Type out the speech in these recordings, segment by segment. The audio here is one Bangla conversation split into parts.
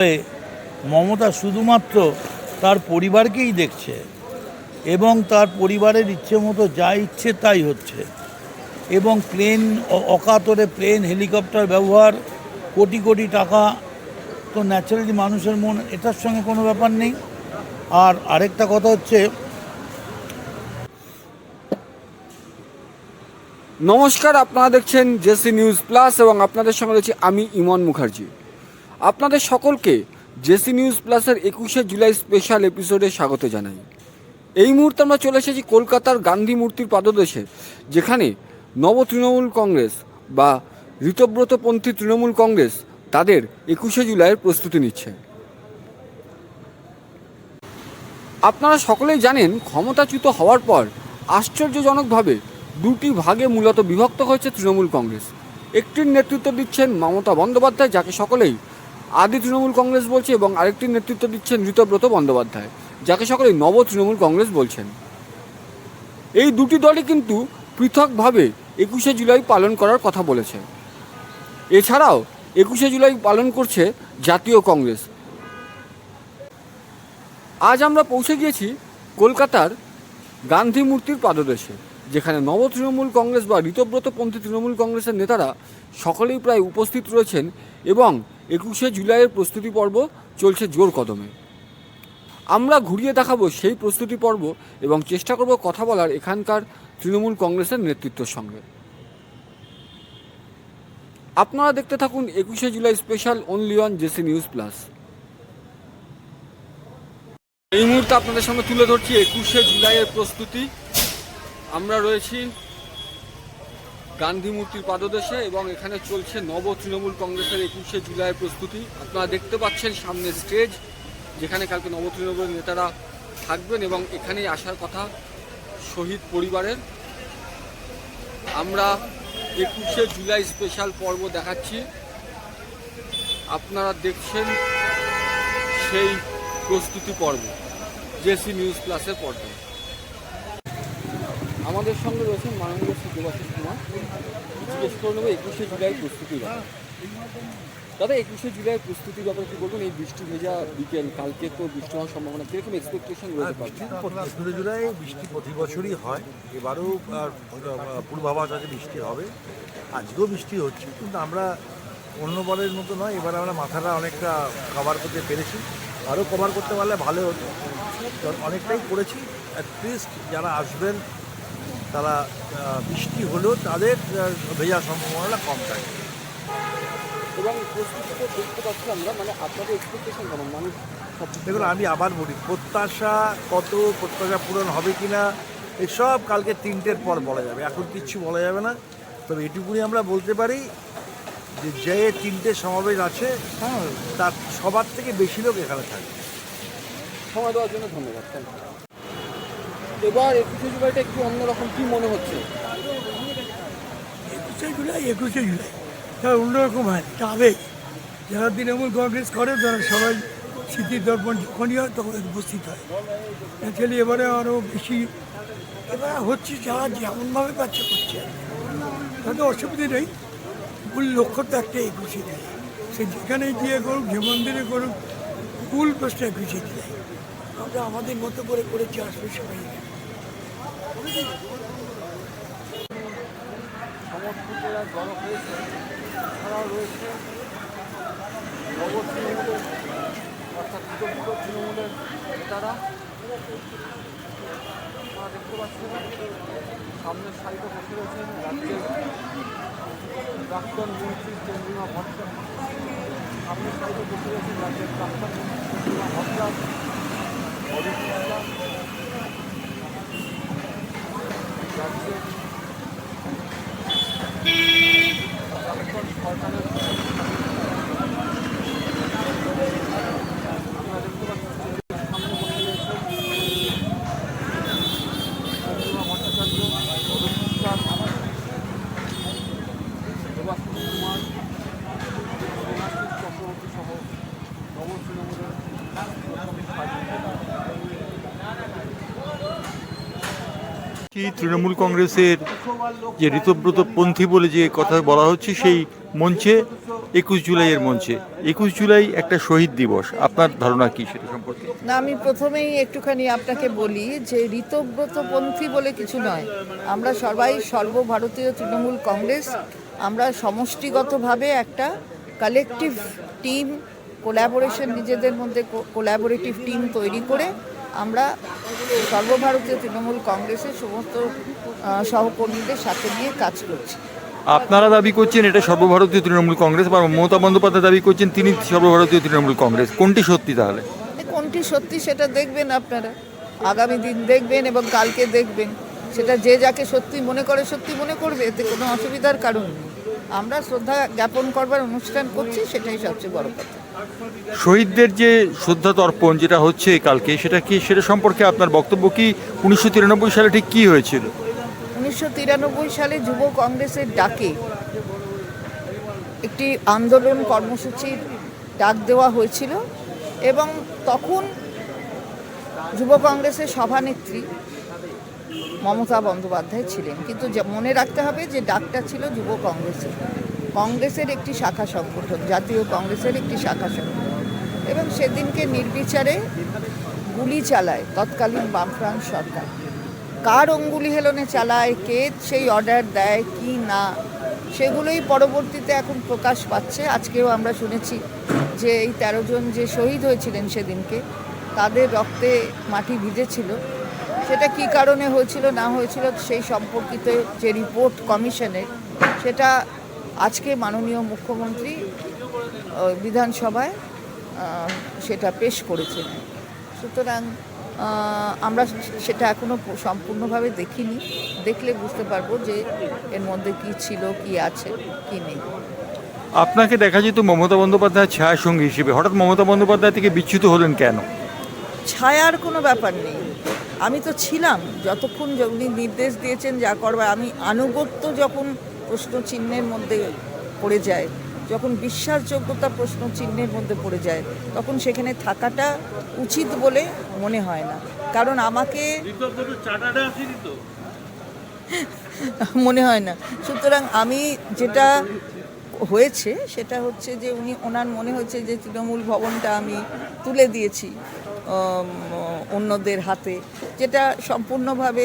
মমতা শুধুমাত্র তার পরিবারকেই দেখছে এবং তার পরিবারের ইচ্ছে মতো যা ইচ্ছে তাই হচ্ছে এবং প্লেন অকাতরে প্লেন হেলিকপ্টার ব্যবহার কোটি কোটি টাকা, তো ন্যাচারালি মানুষের মন এটার সঙ্গে কোনো ব্যাপার নেই। আর আরেকটা কথা হচ্ছে, নমস্কার, আপনারা দেখছেন জেসি নিউজ প্লাস এবং আপনাদের সঙ্গে রয়েছে আমি ইমন মুখার্জি। আপনাদের সকলকে জেসি নিউজ প্লাসের 21শে জুলাই স্পেশাল এপিসোডে স্বাগত জানাই। এই মুহূর্তে আমরা চলে এসেছি কলকাতার গান্ধী মূর্তির পাদদেশে, যেখানে নব তৃণমূল কংগ্রেস বা ঋতব্রতপন্থী তৃণমূল কংগ্রেস তাদের 21শে জুলাইয়ের প্রস্তুতি নিচ্ছে। আপনারা সকলেই জানেন, ক্ষমতাচ্যুত হওয়ার পর আশ্চর্যজনকভাবে দুটি ভাগে মূলত বিভক্ত হয়েছে তৃণমূল কংগ্রেস। একটির নেতৃত্ব দিচ্ছেন মমতা বন্দ্যোপাধ্যায়, যাকে সকলেই আদি তৃণমূল কংগ্রেস বলছে, এবং আরেকটির নেতৃত্ব দিচ্ছেন ঋতব্রত বন্দ্যোপাধ্যায়, যাকে সকলেই নব তৃণমূল কংগ্রেস বলছেন। এই দুটি দলই কিন্তু পৃথকভাবে 21শে জুলাই পালন করার কথা বলেছে। এছাড়াও 21শে জুলাই পালন করছে জাতীয় কংগ্রেস। আজ আমরা পৌঁছে গিয়েছি কলকাতার গান্ধী মূর্তির পাদদেশে, যেখানে নব তৃণমূল কংগ্রেস বা ঋতব্রতপন্থী তৃণমূল কংগ্রেসের নেতারা সকলেই প্রায় উপস্থিত রয়েছেন এবং 21শে জুলাইয়ের প্রস্তুতি পর্ব চলছে জোর কদমে। আমরা ঘুরিয়ে দেখাবো সেই প্রস্তুতি পর্ব এবং চেষ্টা করব কথা বলার এখানকার তৃণমূল কংগ্রেসের নেতৃত্বের সঙ্গে। আপনারা দেখতে থাকুন 21শে July special only on JC news plus. এই মুহূর্তে আপনাদের সঙ্গে তুলে ধরছি 21শে জুলাইয়ের প্রস্তুতি। আমরা রয়েছি গান্ধী মূর্তির পাদদেশে এবং এখানে চলছে নব তৃণমূল কংগ্রেসের 21শে জুলাইয়ের প্রস্তুতি। আপনারা দেখতে পাচ্ছেন সামনে স্টেজ, যেখানে কালকে নব তৃণমূলের নেতারা থাকবেন এবং এখানেই আসার কথা শহীদ পরিবারের। আমরা 21শে জুলাই স্পেশাল পর্ব দেখাচ্ছি, আপনারা দেখছেন সেই প্রস্তুতি পর্ব জেসি নিউজ প্লাসের পর্ব। আমাদের সঙ্গে রয়েছেন মাননীয় শ্রী দেবাশিস কুমার। জিজ্ঞেস করে নেবো 21শে জুলাই প্রস্তুতির ব্যাপারে। দাদা, 21শে জুলাই প্রস্তুতির ব্যাপারে কি বলবেন? এই বৃষ্টি ভেজা বিকেল, কালকে তো বৃষ্টি হওয়ার সম্ভাবনা, কিরকম এক্সপেকটেশন রয়েছে? 21শে জুলাই বৃষ্টি প্রতি বছরই হয়, এবারও পূর্বাভাস আছে বৃষ্টি হবে। আজকেও বৃষ্টি হচ্ছে, কিন্তু আমরা অন্যবারের মতো নয়, এবার আমরা মাথাটা অনেকটা কভার করতে পেরেছি। আরও কভার করতে পারলে ভালো হতো, অনেকটাই করেছি। অ্যাটলিস্ট যারা আসবেন তারা বৃষ্টি হলেও তাদের ভেজার সম্ভাবনাটা কম থাকে। এবং প্রস্তুতিতে দেখতে পাচ্ছি আমরা, মানে আপনাদের এক্সপেকটেশন কেমন? মানুষ দেখুন, আমি আবার বলি, প্রত্যাশা পূরণ হবে কি না এসব কালকে 3টের পর বলা যাবে, এখন কিচ্ছু বলা যাবে না। তবে এটুকুনি আমরা বলতে পারি যে 3টে সমাবেশ আছে, হ্যাঁ, তার সবার থেকে বেশি লোক এখানে থাকবে। সময় দেওয়ার জন্য ধন্যবাদ। এবার 21শে জুলাইটা একটু অন্যরকম, কি মনে হচ্ছে? 21শে জুলাই তার অন্যরকম হয়, এটা আবেগ। যারা তৃণমূল কংগ্রেস করে তারা সবাই স্মৃতির দর্পণ যখনই হয় তখন উপস্থিত হয়। অ্যাকচুয়ালি এবারে আরও বেশি এবার হচ্ছে, যারা যেমনভাবে পাচ্ছে করছে, তাতে অসুবিধে নেই। মূল লক্ষ্য তো একটা 21শে জুলাই, সে যেখানেই গিয়ে করুক, যে মন্দিরে করুক, মূল প্রশ্ন 21শে জুলাই। আমরা আমাদের মতো করে করেছি, আসবে সবাই। সমর্থকেরা জড়ো হয়েছে, এছাড়াও রয়েছে নব তৃণমূলের অর্থাৎ ঋতব্রত তৃণমূলের নেতারা। আপনারা দেখতে পাচ্ছেন সামনের সারিতে বসে রয়েছেন রাজ্যের প্রাক্তন মন্ত্রী চন্দ্রিমা ভট্টাচার্য। সামনের সারিতে বসে রয়েছেন রাজ্যের প্রাক্তন মন্ত্রী চন্দ্রিমা ভট্টাচার্য, অজিত ইসলাম, রাজ্যের প্রাক্তন সরকারের। আপনারা দেখতে পাচ্ছেন সামনে বসে রয়েছেন চন্দ্রিমা ভট্টাচার্য, অজিত ইসলাম, দেবাশিস কুমার, দেবাশিস চক্রবর্তী সহ নব তৃণমূলের তৃণমূল কংগ্রেসের যে ঋতব্রতপন্থী বলে যে কথা বলা হচ্ছে, সেই মঞ্চে 21 জুলাইয়ের মঞ্চে। 21 জুলাই একটা শহীদ দিবস, আপনার ধারণা কি সেটা সম্পর্কে? না, আমি প্রথমেই একটুখানি আপনাকে বলি যে ঋতব্রতপন্থী বলে কিছু নয়। আমরা সবাই সর্বভারতীয় তৃণমূল কংগ্রেস, আমরা সমষ্টিগতভাবে একটা কালেকটিভ টিম, কোল্যাবোরেশন, নিজেদের মধ্যে কোল্যাবোরেটিভ টিম তৈরি করে আমরা সর্বভারতীয় তৃণমূল কংগ্রেসের সমস্ত সহকর্মীদের সাথে নিয়ে কাজ করছি। আপনারা দাবি করছেন এটা সর্বভারতীয় তৃণমূল কংগ্রেস, বা মমতা বন্দ্যোপাধ্যায় দাবি করছেন তিনি সর্বভারতীয় তৃণমূল কংগ্রেস। কোনটি সত্যি তাহলে? কোনটি সত্যি সেটা দেখবেন আপনারা, আগামী দিন দেখবেন এবং কালকে দেখবেন। সেটা যে যাকে সত্যি মনে করে সত্যি মনে করবে, এতে কোনো অসুবিধার কারণ নেই। আমরা শ্রদ্ধা জ্ঞাপন করবার অনুষ্ঠান করছি, সেটাই সবচেয়ে বড় কথা। শহীদদের যে শ্রদ্ধা তর্পণ যেটা হচ্ছে কালকে, সেটা সম্পর্কে আপনার বক্তব্য কি? 1993 সালে ঠিক কী হয়েছিল? 1993 সালে যুব কংগ্রেসের ডাকে একটি আন্দোলন কর্মসূচির ডাক দেওয়া হয়েছিল এবং তখন যুব কংগ্রেসের সভানেত্রী মমতা বন্দ্যোপাধ্যায় ছিলেন। কিন্তু মনে রাখতে হবে যে ডাকটা ছিল যুব কংগ্রেসের একটি শাখা সংগঠন, জাতীয় কংগ্রেসের একটি শাখা সংগঠন। এবং সেদিনকে নির্বিচারে গুলি চালায় তৎকালীন বামফ্রন্ট সরকার। কার অঙ্গুলি হেলনে চালায়, কে সেই অর্ডার দেয় কি না, সেগুলোই পরবর্তীতে এখন প্রকাশ পাচ্ছে। আজকেও আমরা শুনেছি যে এই 13 জন যে শহীদ হয়েছিলেন সেদিনকে, তাদের রক্তে মাটি ভিজেছিল। সেটা কি কারণে হয়েছিল না হয়েছিল সেই সম্পর্কিত যে রিপোর্ট কমিশনের, সেটা আজকে মাননীয় মুখ্যমন্ত্রী বিধানসভায় সেটা পেশ করেছেন। সুতরাং আমরা সেটা এখনও সম্পূর্ণভাবে দেখিনি, দেখলে বুঝতে পারবো যে এর মধ্যে কি ছিল, কি আছে, কি নেই। আপনাকে দেখা যেত মমতা বন্দ্যোপাধ্যায়ের ছায়াসঙ্গী হিসেবে, হঠাৎ মমতা বন্দ্যোপাধ্যায় থেকে বিচ্যুত হলেন কেন? ছায়ার কোনো ব্যাপার নেই, আমি তো ছিলাম যতক্ষণ উনি নির্দেশ দিয়েছেন যা করবার। আমি আনুগত্য যখন প্রশ্ন চিহ্নের মধ্যে পড়ে যায়, যখন বিশ্বাসযোগ্যতা প্রশ্ন চিহ্নের মধ্যে পড়ে যায়, তখন সেখানে থাকাটা উচিত বলে মনে হয় না। কারণ আমাকে মনে হয় না। সুতরাং আমি যেটা হয়েছে সেটা হচ্ছে যে ওনার মনে হচ্ছে যে তৃণমূল ভবনটা আমি তুলে দিয়েছি অন্যদের হাতে, যেটা সম্পূর্ণভাবে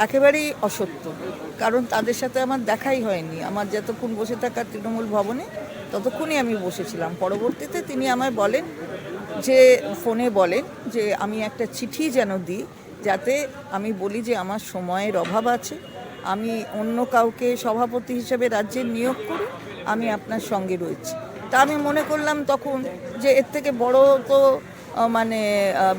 একেবারেই অসত্য। কারণ তাদের সাথে আমার দেখাই হয়নি। আমার যতক্ষণ বসে থাকা তৃণমূল ভবনে ততক্ষণই আমি বসেছিলাম। পরবর্তীতে তিনি আমায় বলেন যে, ফোনে বলেন যে আমি একটা চিঠি যেন দিই, যাতে আমি বলি যে আমার সময়ের অভাব আছে, আমি অন্য কাউকে সভাপতি হিসেবে রাজ্যের নিয়োগ করি, আমি আপনার সঙ্গে রয়েছি। তা আমি মনে করলাম তখন যে এর থেকে বড় তো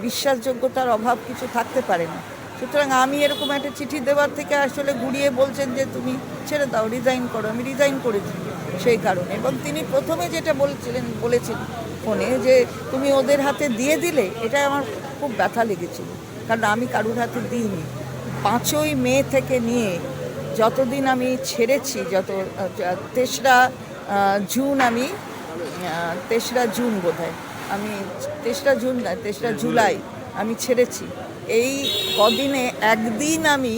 বিশ্বাসযোগ্যতার অভাব কিছু থাকতে পারে না। সুতরাং আমি এরকম একটা চিঠি দেওয়ার থেকে আসলে ঘুরিয়ে বলছেন যে তুমি ছেড়ে দাও, রিজাইন করো। আমি রিজাইন করেছি সেই কারণে। এবং তিনি প্রথমে যেটা বলেছেন ফোনে যে তুমি ওদের হাতে দিয়ে দিলে, এটা আমার খুব ব্যথা লেগেছিল। কারণ আমি কারুর হাতে দিইনি। 5ই মে থেকে নিয়ে যতদিন আমি ছেড়েছি, 3রা জুন, আমি 3রা জুন বোধহয়, আমি 3রা জুন না 3রা জুলাই আমি ছেড়েছি। এই কদিনে একদিন আমি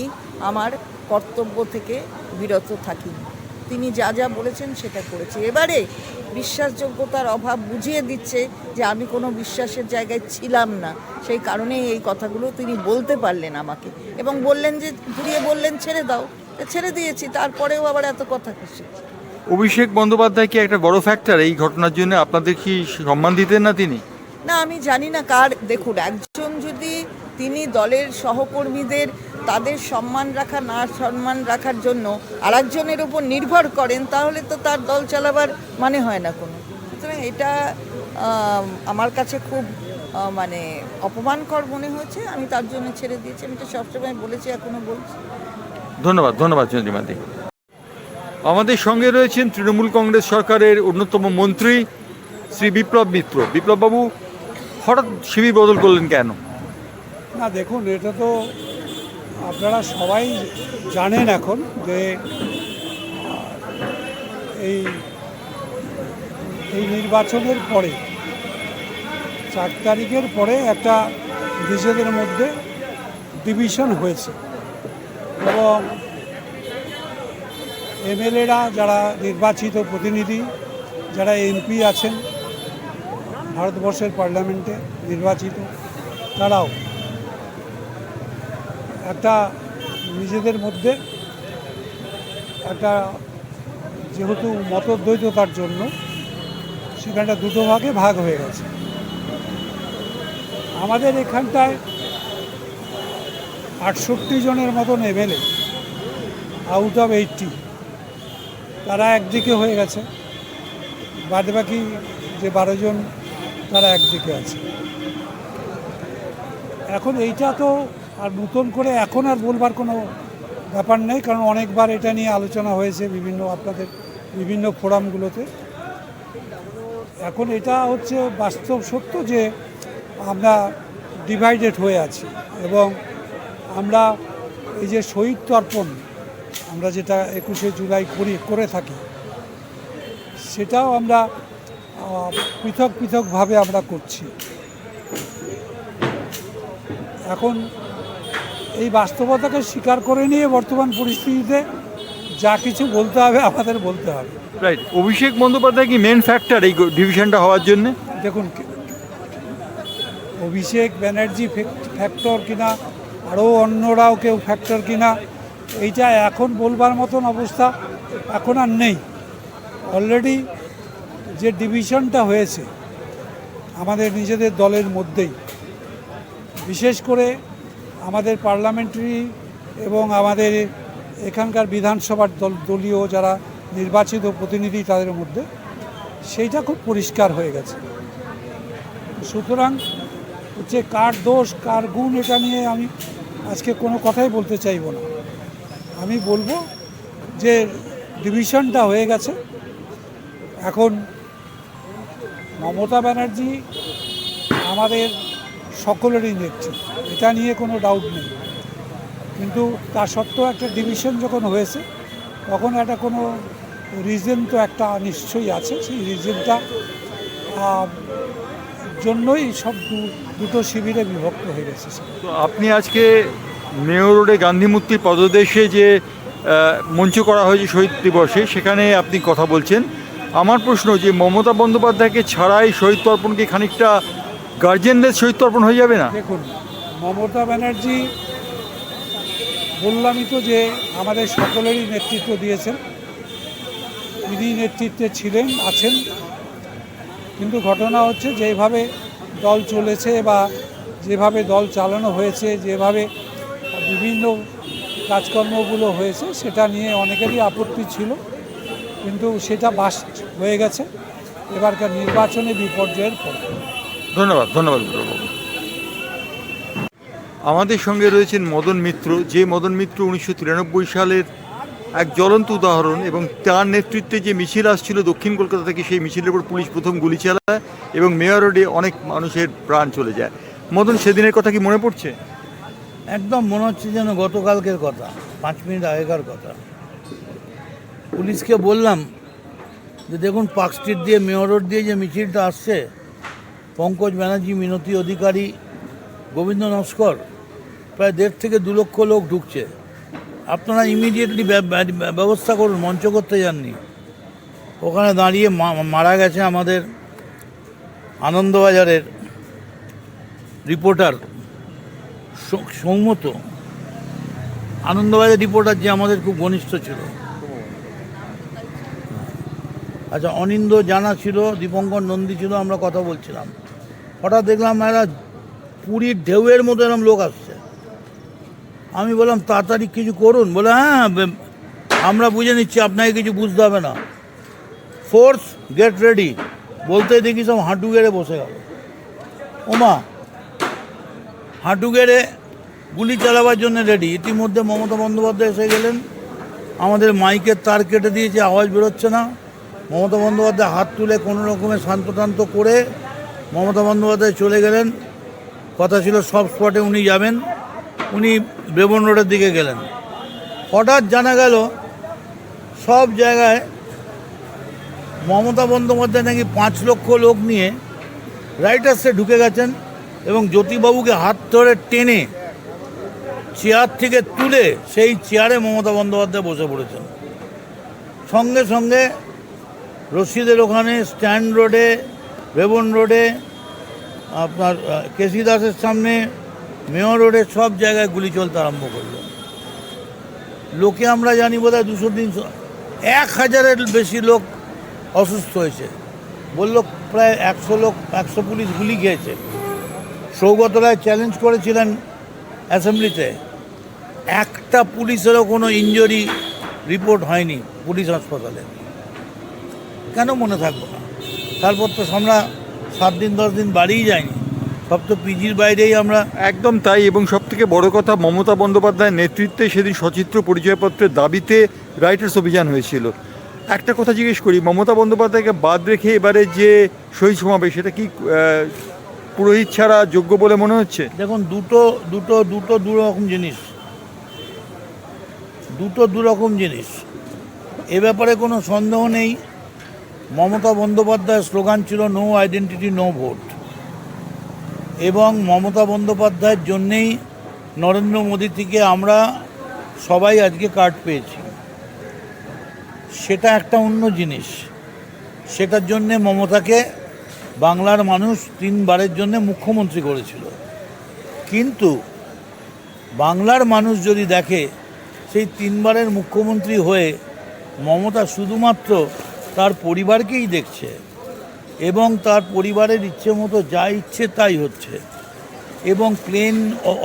আমার কর্তব্য থেকে বিরত থাকিনি। তিনি যা যা বলেছেন সেটা করেছি। এবারে বিশ্বাসযোগ্যতার অভাব বুঝিয়ে দিচ্ছে যে আমি কোনো বিশ্বাসের জায়গায় ছিলাম না, সেই কারণেই এই কথাগুলো তিনি বলতে পারলেন আমাকে। এবং বললেন যে, ঘুরিয়ে বললেন ছেড়ে দাও, ছেড়ে দিয়েছি। তারপরেও আবার এত কথা কিসে? অভিষেক বন্দ্যোপাধ্যায় কি একটা বড় ফ্যাক্টর এই ঘটনার জন্য? আপনাদের কি সম্মান দিতেন না তিনি? না, আমি জানি না কার। দেখুন, একজন যদি তিনি দলের সহকর্মীদের তাদের সম্মান রাখা না সম্মান রাখার জন্য আরেকজনের উপর নির্ভর করেন, তাহলে তো তার দল চালাবার মানে হয় না কোনো। সুতরাং এটা আমার কাছে খুব অপমানকর মনে হয়েছে। আমি তার জন্য ছেড়ে দিয়েছি। আমি তো সবসময় বলেছি, এখনো বলছি। ধন্যবাদ চন্দ্রিমাদি। আমাদের সঙ্গে রয়েছেন তৃণমূল কংগ্রেস সরকারের অন্যতম মন্ত্রী শ্রী বিপ্লব মিত্র। বিপ্লববাবু, হঠাৎ শিবির বদল করলেন কেন? না দেখুন, এটা তো আপনারা সবাই জানেন এখন যে এই নির্বাচনের পরে 4 তারিখের পরে একটা নিজেদের মধ্যে ডিভিশন হয়েছে এবং এমএলএরা যারা নির্বাচিত প্রতিনিধি যারা এমপি আছেন ভারতবর্ষের পার্লামেন্টে নির্বাচিত, তারাও একটা নিজেদের মধ্যে একটা যেহেতু মতদ্বৈততার জন্য সেখানটা দুটো ভাগে ভাগ হয়ে গেছে। আমাদের এখানটায় 68 জনের মতন এমএলএ আউট অফ 80 তারা একদিকে হয়ে গেছে, বাদবাকি যে 12 জন তারা একদিকে আছে। এখন এইটা তো আর নতুন করে এখন আর বলবার কোনো ব্যাপার নেই, কারণ অনেকবার এটা নিয়ে আলোচনা হয়েছে আপনাদের বিভিন্ন ফোরামগুলোতে। এখন এটা হচ্ছে বাস্তব সত্য যে আমরা ডিভাইডেড হয়ে আছি, এবং আমরা এই যে শহীদ তর্পণ আমরা যেটা 21শে জুলাই করে থাকি, সেটাও আমরা পৃথক পৃথকভাবে আমরা করছি। এখন এই বাস্তবতাকে স্বীকার করে নিয়ে বর্তমান পরিস্থিতিতে যা কিছু বলতে হবে আমাদের বলতে হবে। রাইট, অভিষেক বন্দ্যোপাধ্যায় কি মেন ফ্যাক্টর এই ডিভিশনটা হওয়ার জন্য? দেখুন, অভিষেক ব্যানার্জি ফ্যাক্টর কিনা আরও অন্যরাও কেউ ফ্যাক্টর কিনা এইটা এখন বলবার মতন অবস্থা এখন আর নেই। অলরেডি যে ডিভিশনটা হয়েছে আমাদের নিজেদের দলের মধ্যেই, বিশেষ করে আমাদের পার্লামেন্টারি এবং আমাদের এখানকার বিধানসভার দলীয় যারা নির্বাচিত প্রতিনিধি তাদের মধ্যে, সেইটা খুব পরিষ্কার হয়ে গেছে। সুতরাং হচ্ছে কার দোষ কার গুণ এটা নিয়ে আমি আজকে কোনো কথাই বলতে চাইব না। আমি বলবো যে ডিভিশনটা হয়ে গেছে। এখন মমতা ব্যানার্জি আমাদের সকলেরই নেত্রী, এটা নিয়ে কোনো ডাউট নেই, কিন্তু তা সত্ত্বেও একটা ডিভিশন যখন হয়েছে তখন একটা কোনো রিজন তো একটা নিশ্চয়ই আছে। সেই রিজনটা জন্যই সব দুটো শিবিরে বিভক্ত হয়ে গেছে। তো আপনি আজকে মেয়র রোডে গান্ধী মূর্তির পদদেশে যে মঞ্চ করা হয়েছে শহীদ দিবসে, সেখানে আপনি কথা বলছেন। আমার প্রশ্ন যে মমতা বন্দ্যোপাধ্যায়কে ছাড়াই শহীদ তর্পণ কি খানিকটা গার্জেনদের শহীদ তর্পণ হয়ে যাবে না? দেখুন, মমতা ব্যানার্জি বললামই তো যে আমাদের সকলেরই নেতৃত্ব দিয়েছেন, তিনি নেতৃত্বে ছিলেন আছেন, কিন্তু ঘটনা হচ্ছে যেভাবে দল চলেছে বা যেভাবে দল চালানো হয়েছে, যেভাবে বিভিন্ন কাজকর্মগুলো হয়েছে, সেটা নিয়ে অনেকেরই আপত্তি ছিল, কিন্তু সেটা বাস্ট হয়ে গেছে এবারকার নির্বাচনে বিপর্যয়ের পর। ধন্যবাদ বিপ্লববাবু। আমাদের সঙ্গে রয়েছেন মদন মিত্র, যে মদন মিত্র 1993 সালের এক জ্বলন্ত উদাহরণ, এবং তার নেতৃত্বে যে মিছিল আসছিল দক্ষিণ কলকাতা থেকে, সেই মিছিলের উপর পুলিশ প্রথম গুলি চালায় এবং মেয়র রোডে অনেক মানুষের প্রাণ চলে যায়। মদন, সেদিনের কথা কি মনে পড়ছে? একদম মনে হচ্ছে যেন গতকালকের কথা, 5 মিনিট আগেকার কথা। পুলিশকে বললাম যে দেখুন, পার্ক স্ট্রিট দিয়ে মেয়র রোড দিয়ে যে মিছিলটা আসছে, পঙ্কজ ব্যানার্জি, মিনতি অধিকারী, গোবিন্দ নস্কর, প্রায় 1.5 থেকে 2 লক্ষ লোক ঢুকছে। আপনারা ইমিডিয়েটলি ব্যবস্থা করুন। মঞ্চ করতে যাননি, ওখানে দাঁড়িয়ে মারা গেছে আমাদের আনন্দবাজারের রিপোর্টার সৌমত, আনন্দবাজার রিপোর্টার যে আমাদের খুব ঘনিষ্ঠ ছিল। আচ্ছা, অনিন্দ জানা ছিল, দীপঙ্কর নন্দী ছিল, আমরা কথা বলছিলাম। হঠাৎ দেখলাম এরা পুরীর ঢেউয়ের মতো এরকম লোক আসছে। আমি বললাম তাড়াতাড়ি কিছু করুন। বলে হ্যাঁ আমরা বুঝে নিচ্ছি, আপনাকে কিছু বুঝতে হবে না, ফোর্স গেট রেডি। বলতে দেখি সব হাঁটু গেড়ে বসে গেল। ওমা, হাঁটু গেড়ে গুলি চালাবার জন্য রেডি। ইতিমধ্যে মমতা বন্দ্যোপাধ্যায় এসে গেলেন, আমাদের মাইকের তার কেটে দিয়েছে, আওয়াজ বেরোচ্ছে না। মমতা বন্দ্যোপাধ্যায় হাত তুলে কোনো রকমের শান্তটান্ত করে মমতা বন্দ্যোপাধ্যায় চলে গেলেন। কথা ছিল সব স্পটে উনি যাবেন, উনি বেবন রোডের দিকে গেলেন। হঠাৎ জানা গেল সব জায়গায় মমতা বন্দ্যোপাধ্যায় নাকি 5 লক্ষ লোক নিয়ে রাইটার্সে ঢুকে গেছেন, এবং জ্যোতিবাবুকে হাত ধরে টেনে চেয়ার থেকে তুলে সেই চেয়ারে মমতা বন্দ্যোপাধ্যায় বসে পড়েছেন। সঙ্গে সঙ্গে রশিদের ওখানে স্ট্যান্ড রোডে, রেবন রোডে, আপনার কেসি দাসের সামনে, মেয়র রোডে, সব জায়গায় গুলি চলতে আরম্ভ করলো। লোকে আমরা জানি বোধ হয় 200-300, 1000-এর বেশি লোক অসুস্থ হয়েছে। বললো প্রায় 100 লোক, 100 পুলিশ গুলি খেয়েছে। সৌগত রায় চ্যালেঞ্জ করেছিলেন অ্যাসেম্বলিতে, একটা পুলিশেরও কোনো ইনজুরি রিপোর্ট হয়নি পুলিশ হাসপাতালে। কেন মনে থাকবো না? তারপর তো আমরা 7 দিন 10 দিন বাড়িই যায়নি, সব তো পিজির বাইরেই আমরা। একদম তাই, এবং সবথেকে বড় কথা, মমতা বন্দ্যোপাধ্যায়ের নেতৃত্বে সেদিন সচিত্র পরিচয়পত্রের দাবিতে রাইটার্স অভিযান হয়েছিল। একটা কথা জিজ্ঞেস করি, মমতা বন্দ্যোপাধ্যায়কে বাদ রেখে এবারে যে শহীদ সমাবেশ, সেটা কি পুরোহিত ছাড়া যোগ্য বলে মনে হচ্ছে? দেখুন, দুটো দুরকম জিনিস, দুরকম জিনিস। এ ব্যাপারে কোনো সন্দেহ নেই। মমতা বন্দ্যোপাধ্যায়ের স্লোগান ছিল নো আইডেন্টিটি নো ভোট, এবং মমতা বন্দ্যোপাধ্যায়ের জন্যেই নরেন্দ্র মোদী থেকে আমরা সবাই আজকে কার্ড পেয়েছি। সেটা একটা অন্য জিনিস। সেটার জন্যে মমতাকে বাংলার মানুষ 3 বারের জন্য মুখ্যমন্ত্রী করেছিল। কিন্তু বাংলার মানুষ যদি দেখে সেই 3 বারের মুখ্যমন্ত্রী হয়ে মমতা শুধুমাত্র তার পরিবারকেই দেখছে এবং তার পরিবারের ইচ্ছে মতো যা ইচ্ছে তাই হচ্ছে, এবং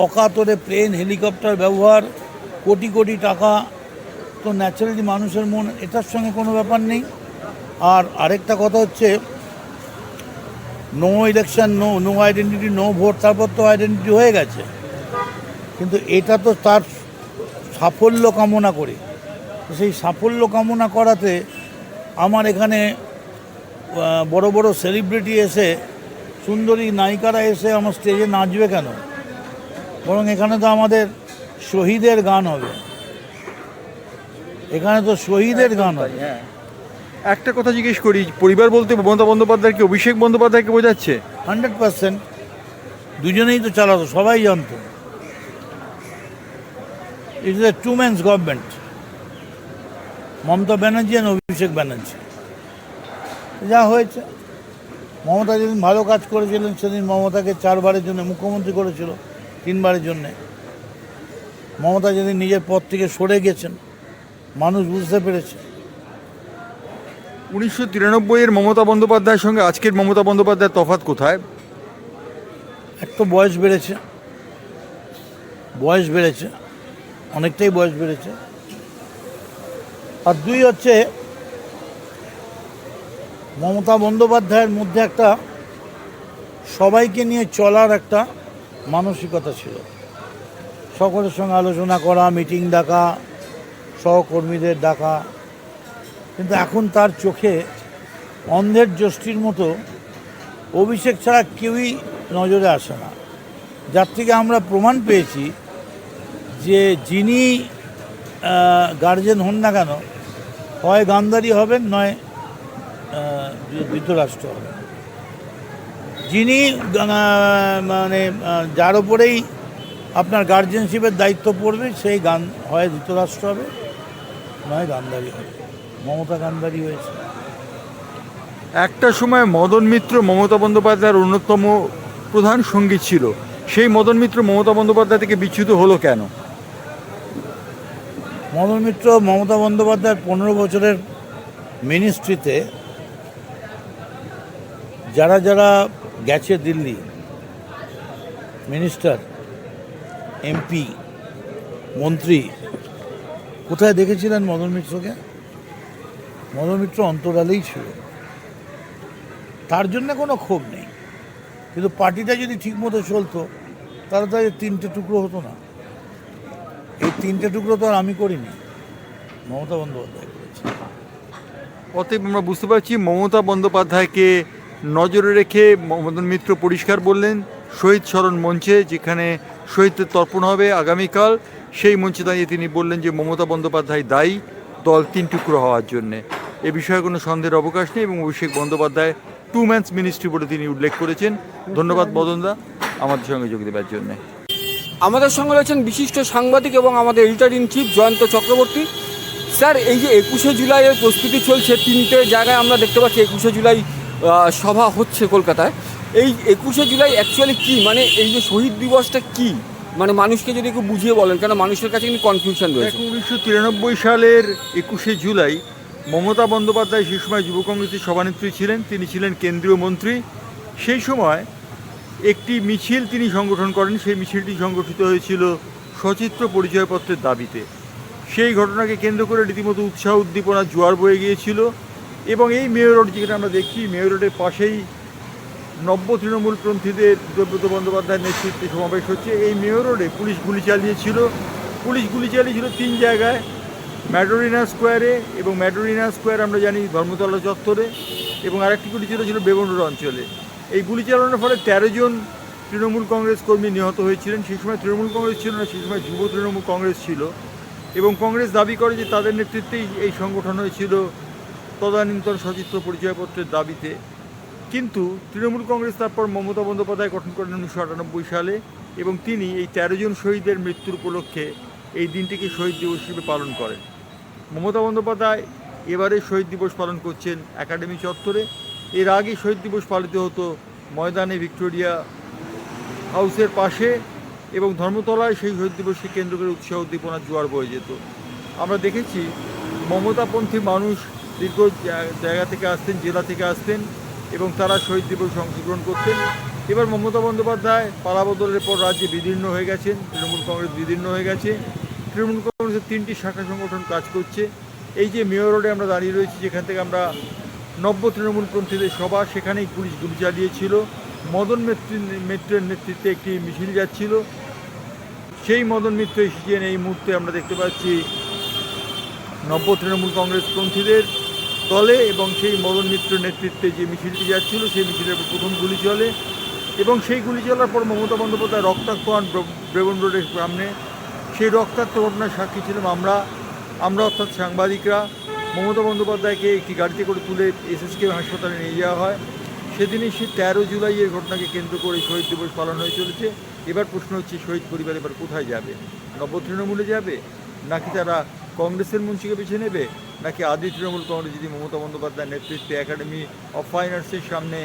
অকাতরে প্লেন হেলিকপ্টার ব্যবহার, কোটি কোটি টাকা, তো ন্যাচারালি মানুষের মন এটার সঙ্গে কোনো ব্যাপার নেই। আর আরেকটা কথা হচ্ছে, no election no identity no vote, তারপর তো আইডেন্টিটি হয়ে গেছে। কিন্তু এটা তো তার সাফল্য কামনা করি। সেই সাফল্য কামনা করাতে আমার এখানে বড় বড় সেলিব্রিটি এসে, সুন্দরী নায়িকারা এসে আমার স্টেজে নাচবে কেন? বরং এখানে তো আমাদের শহীদের গান হবে, এখানে তো শহীদের গান হবে। একটা কথা জিজ্ঞেস করি, পরিবার বলতে মমতা বন্দ্যোপাধ্যায়কে অভিষেক বন্দ্যোপাধ্যায়কে বোঝাচ্ছে? 100%। দুজনেই তো চালাতো, সবাই জানতো। It is a two man's government, Mamata Banerjee আর অভিষেক ব্যানার্জি। যা হয়েছে, মমতা যেদিন ভালো কাজ করেছিলেন সেদিন মমতাকে 4 বারের জন্য মুখ্যমন্ত্রী করেছিল, 3 বারের জন্যে। মমতা যেদিন নিজের পদ থেকে সরে গেছেন, মানুষ বুঝতে পেরেছে। 1993-এর মমতা বন্দ্যোপাধ্যায়ের সঙ্গে আজকের মমতা বন্দ্যোপাধ্যায়ের তফাৎ কোথায়? এক তো বয়স বেড়েছে, অনেকটাই বয়স বেড়েছে। আর 2 হচ্ছে, মমতা বন্দ্যোপাধ্যায়ের মধ্যে একটা সবাইকে নিয়ে চলার একটা মানসিকতা ছিল, সকলের সঙ্গে আলোচনা করা, মিটিং ডাকা, সহকর্মীদের ডাকা। কিন্তু এখন তার চোখে অন্ধের যষ্টির মতো অভিষেক ছাড়া কেউই নজরে আসে না, যার থেকে আমরা প্রমাণ পেয়েছি যে যিনি গার্জেন হন না কেন, হয় গান্ধারী হবেন, নয় ধৃতরাষ্ট্র হবেন। যিনি মানে যার ওপরেই আপনার গার্জেনশিপের দায়িত্ব পড়বে, সেই হয় ধৃতরাষ্ট্র হবে, নয় গান্ধারী হবে। মমতা গান্ধারী হয়েছে। একটা সময় মদন মিত্র মমতা বন্দ্যোপাধ্যায়ের অন্যতম প্রধান সঙ্গী ছিল, সেই মদন মিত্র মমতা বন্দ্যোপাধ্যায় থেকে বিচ্যুত হলো কেন? মদন মিত্র মমতা বন্দ্যোপাধ্যায়ের 15 বছরের মিনিস্ট্রিতে যারা গেছে দিল্লি, মিনিস্টার, এমপি, মন্ত্রী, কোথায় দেখেছিলেন মদন মিত্রকে? মদন মিত্র অন্তরালেই ছিল, তার জন্য কোনো ক্ষোভ নেই। কিন্তু পার্টিটা যদি ঠিকমতো চলতো তাহলে তো 3টে টুকরো হতো না। এই 3টে টুকরো তো আর আমি করিনি, মমতা বন্দ্যোপাধ্যায় করেছে। অতএব আমরা বুঝতে পারছি মমতা বন্দ্যোপাধ্যায়কে নজরে রেখে মদন মিত্র পরিষ্কার বললেন শহীদ স্মরণ মঞ্চে, যেখানে শহীদদের তর্পণ হবে আগামীকাল, সেই মঞ্চে দাঁড়িয়ে তিনি বললেন যে মমতা বন্দ্যোপাধ্যায় দায়ী দল 3 টুকরো হওয়ার জন্যে। এ বিষয়ে কোনো সন্দেহের অবকাশ নেই, এবং অভিষেক বন্দ্যোপাধ্যায় 2 ম্যানস মিনিস্ট্রি বলে তিনি উল্লেখ করেছেন। ধন্যবাদ মদনদা আমাদের সঙ্গে যোগ দেওয়ার জন্যে। আমাদের সঙ্গে রয়েছেন বিশিষ্ট সাংবাদিক এবং আমাদের editor in chief Jayanta Chakraborty. Sir এই যে 21শে জুলাইয়ের প্রস্তুতি চলছে, 3টে জায়গায় আমরা দেখতে পাচ্ছি 21শে জুলাই সভা হচ্ছে কলকাতায়। এই 21শে জুলাই অ্যাকচুয়ালি কি, মানে এই যে শহীদ দিবসটা কি, মানে মানুষকে যদি একটু বুঝিয়ে বলেন, কেন মানুষের কাছে কিন্তু কনফিউশন রয়েছে। 1993 সালের 21শে জুলাই মমতা বন্দ্যোপাধ্যায় সেই সময় যুব কংগ্রেসের সভানেত্রী ছিলেন, তিনি ছিলেন কেন্দ্রীয় মন্ত্রী। সেই সময় একটি মিছিল তিনি সংগঠন করেন, সেই মিছিলটি সংগঠিত হয়েছিল সচিত্র পরিচয়পত্রের দাবিতে। সেই ঘটনাকে কেন্দ্র করে রীতিমতো উৎসাহ উদ্দীপনা জোয়ার বয়ে গিয়েছিল এবং এই মেয়র রোড যেখানে আমরা দেখছি, মেয়র রোডের পাশেই নব্য তৃণমূলপন্থীদের দেবব্রত বন্দ্যোপাধ্যায়ের নেতৃত্বে সমাবেশ হচ্ছে। এই মেয়র রোডে পুলিশ গুলি চালিয়েছিল 3 জায়গায়, ম্যাডোরিনা স্কোয়ারে, এবং ম্যাডোরিনা স্কোয়ার আমরা জানি ধর্মতলা চত্বরে, এবং আরেকটি গুলি ছিল বেবনরোড অঞ্চলে। এই গুলি চালানোর ফলে 13 জন তৃণমূল কংগ্রেস কর্মী নিহত হয়েছিলেন। সেই সময় তৃণমূল কংগ্রেস ছিল না, সেই সময় যুব তৃণমূল কংগ্রেস ছিল, এবং কংগ্রেস দাবি করে যে তাদের নেতৃত্বেই এই সংগঠন হয়েছিল তদানীন্তন সচিত্র পরিচয়পত্রের দাবিতে। কিন্তু তৃণমূল কংগ্রেস তারপর মমতা বন্দ্যোপাধ্যায় গঠন করেন 1998 সালে, এবং তিনি এই 13 জন শহীদের মৃত্যুর উপলক্ষে এই দিনটিকে শহীদ দিবস হিসেবে পালন করেন। মমতা বন্দ্যোপাধ্যায় এবারে শহীদ দিবস পালন করছেন একাডেমি চত্বরে। এর আগে শহীদ দিবস পালিত হতো ময়দানে ভিক্টোরিয়া হাউসের পাশে, এবং ধর্মতলায় সেই শহীদ দিবসকে কেন্দ্র করে উৎসাহ উদ্দীপনার জোয়ার বয়ে যেত। আমরা দেখেছি মমতাপন্থী মানুষ দীর্ঘ জায়গা থেকে আসতেন, জেলা থেকে আসতেন, এবং তারা শহীদ দিবসে অংশগ্রহণ করতেন। এবার মমতা বন্দ্যোপাধ্যায় পালাবদলের পর রাজ্যে বিদীর্ণ হয়ে গেছেন, তৃণমূল কংগ্রেস বিদীর্ণ হয়ে গেছে। তৃণমূল কংগ্রেসের 3টি শাখা সংগঠন কাজ করছে। এই যে মেয়র রোডে আমরা দাঁড়িয়ে রয়েছি, যেখান থেকে আমরা নব্য তৃণমূলপন্থীদের সভা, সেখানেই পুলিশ গুলি চালিয়েছিল। মদন মিত্রের নেতৃত্বে একটি মিছিল যাচ্ছিল, সেই মদন মিত্র এসেছেন। এই মুহূর্তে আমরা দেখতে পাচ্ছি নব্য তৃণমূল কংগ্রেস পন্থীদের দলে, এবং সেই মদন মিত্রের নেতৃত্বে যে মিছিলটি যাচ্ছিল, সেই মিছিলের প্রথম গুলি চলে, এবং সেই গুলি চলার পর মমতা বন্দ্যোপাধ্যায় রক্তাক্ত হন ব্রেবন রোডের সামনে। সেই রক্তাক্ত ঘটনার সাক্ষী ছিলাম আমরা অর্থাৎ সাংবাদিকরা। মমতা বন্দ্যোপাধ্যায়কে একটি গাড়িতে করে তুলে এসএসকে হাসপাতালে নিয়ে যাওয়া হয়। সেদিনই সেই 13 জুলাইয়ের ঘটনাকে কেন্দ্র করে শহীদ দিবস পালন হয়ে চলেছে। এবার প্রশ্ন হচ্ছে, শহীদ পরিবার এবার কোথায় যাবে? নব্য তৃণমূলে যাবে, নাকি তারা কংগ্রেসের মঞ্চকে বেছে নেবে, নাকি আদি তৃণমূল কংগ্রেস যদি মমতা বন্দ্যোপাধ্যায়ের নেতৃত্বে একাডেমি অফ ফাইন আর্টসের সামনে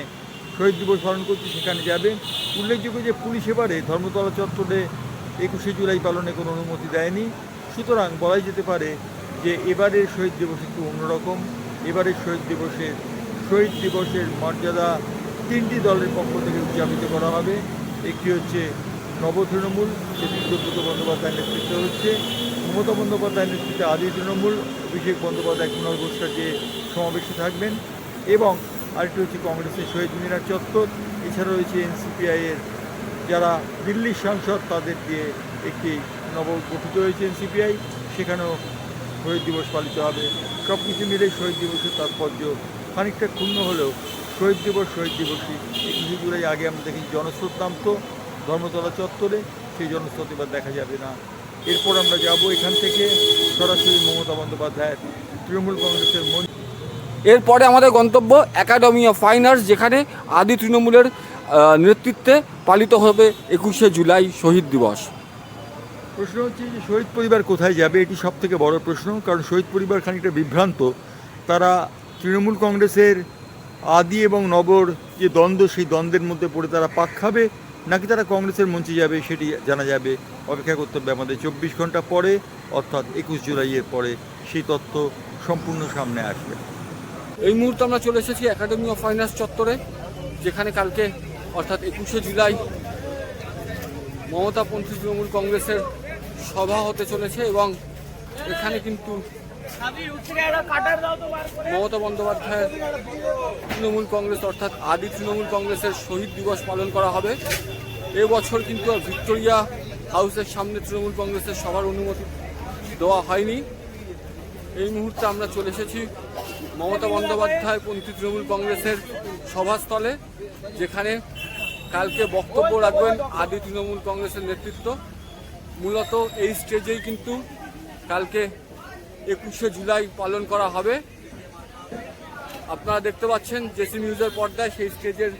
শহীদ দিবস পালন করছে সেখানে যাবে? উল্লেখযোগ্য যে পুলিশ এবারে ধর্মতলা চত্বরে 21শে জুলাই পালনে কোনো অনুমতি দেয়নি। সুতরাং বলাই যেতে পারে যে এবারের শহীদ দিবস একটু অন্যরকম। এবারের শহীদ দিবসের মর্যাদা 3টি দলের পক্ষ থেকে উদযাপিত করা হবে। একটি হচ্ছে নব তৃণমূল, সেটি দেবব্রত বন্দ্যোপাধ্যায়ের নেতৃত্বে হচ্ছে, মমতা বন্দ্যোপাধ্যায়ের নেতৃত্বে আদি তৃণমূল, অভিষেক বন্দ্যোপাধ্যায় কুণাল ঘোষরা যে সমাবেশে থাকবেন, এবং আরেকটি হচ্ছে কংগ্রেসের শহীদ মিনার চত্বর। এছাড়া রয়েছে এনসিপিআইয়ের যারা দিল্লির সাংসদ, তাদের দিয়ে একটি নবগঠিত হয়েছে এনসিপিআই, সেখানেও শহীদ দিবস পালিত হবে। সব কিছু মিলে শহীদ দিবসের তাৎপর্য খানিকটা ক্ষুণ্ণ হলেও শহীদ দিবসই। 21শে জুলাই আগে আমরা দেখি জনস্রোত নামতো ধর্মতলা চত্বরে, সেই জনস্রোত এবার দেখা যাবে না। এরপর আমরা যাব এখান থেকে সরাসরি মমতা বন্দ্যোপাধ্যায়ের তৃণমূল কংগ্রেসের মঞ্চ। এরপরে আমাদের গন্তব্য একাডেমি অফ ফাইন আর্টস, যেখানে আদি তৃণমূলের নেতৃত্বে পালিত হবে 21শে জুলাই শহীদ দিবস। প্রশ্ন হচ্ছে যে শহীদ পরিবার কোথায় যাবে, এটি সব থেকে বড় প্রশ্ন। কারণ শহীদ পরিবার খানিকটা বিভ্রান্ত। তারা তৃণমূল কংগ্রেসের আদি এবং নবর যে দ্বন্দ্ব, সেই দ্বন্দ্বের মধ্যে পড়ে তারা পাক খাবে, নাকি তারা কংগ্রেসের মঞ্চে যাবে, সেটি জানা যাবে। অপেক্ষা করতে হবে আমাদের 24 ঘন্টা পরে, অর্থাৎ 21 জুলাইয়ের পরে সেই তথ্য সম্পূর্ণ সামনে আসবে। এই মুহূর্তে আমরা চলে এসেছি একাডেমি অফ ফাইন আর্টস চত্বরে, যেখানে কালকে অর্থাৎ 21শে জুলাই মমতাপন্থী তৃণমূল কংগ্রেসের সভা হতে চলেছে, এবং এখানে কিন্তু মমতা বন্দ্যোপাধ্যায়ের তৃণমূল কংগ্রেস অর্থাৎ আদি তৃণমূল কংগ্রেসের শহীদ দিবস পালন করা হবে। এবছর কিন্তু ভিক্টোরিয়া হাউসের সামনে তৃণমূল কংগ্রেসের সভার অনুমতি দেওয়া হয়নি। এই মুহূর্তে আমরা চলে এসেছি মমতা বন্দ্যোপাধ্যায় পন্থী তৃণমূল কংগ্রেসের সভাস্থলে, যেখানে কালকে বক্তব্য রাখবেন আদি তৃণমূল কংগ্রেসের নেতৃত্ব। মূলত এই স্টেজেই কিন্তু কালকে 21শে জুলাই পালন করা হবে। আপনারা দেখতে পাচ্ছেন জেসি নিউজের পর্দায় সেই স্টেজের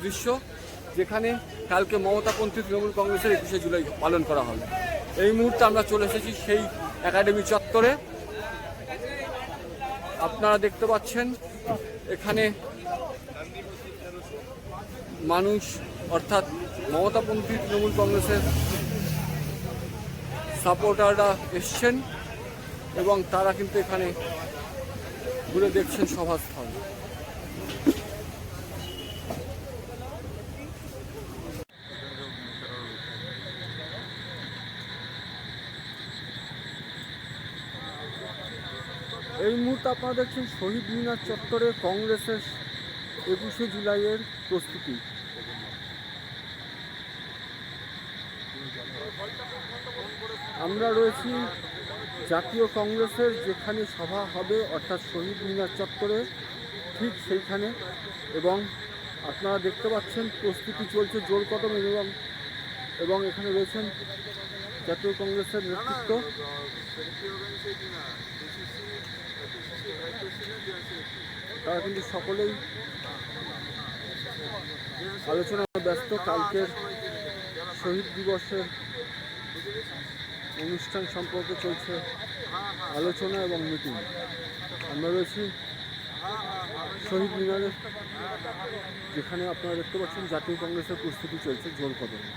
দৃশ্য, যেখানে কালকে মমতাপন্থী তৃণমূল কংগ্রেসের 21শে জুলাই পালন করা হবে। এই মুহূর্তে আমরা চলে এসেছি সেই একাডেমি চত্বরে, আপনারা দেখতে পাচ্ছেন এখানে মানুষ অর্থাৎ মমতাপন্থী তৃণমূল কংগ্রেসের সাপোর্টাররা এসছেন এবং তারা কিন্তু এখানে ঘুরে দেখছেন সভাস্থল। এই মুহূর্তে আপনারা দেখছেন শহীদ মিনার চত্বরে কংগ্রেসের 21শে জুলাইয়ের প্রস্তুতি। আমরা রয়েছি জাতীয় কংগ্রেসের যেখানে সভা হবে অর্থাৎ শহীদ মিনার চত্বরে, ঠিক সেইখানে, এবং আপনারা দেখতে পাচ্ছেন প্রস্তুতি চলছে জোর কদমে এবং এখানে রয়েছেন জাতীয় কংগ্রেসের নেতৃত্ব। তারা কিন্তু সকলেই আলোচনায় ব্যস্ত। কালকের শহীদ দিবসের অনুষ্ঠান সম্পর্কে চলছে আলোচনা এবং মিটিং। আমরা রয়েছি শহীদ মিনারে, যেখানে আপনারা দেখতে পাচ্ছেন জাতীয় কংগ্রেসের প্রস্তুতি চলছে জোর কদমে।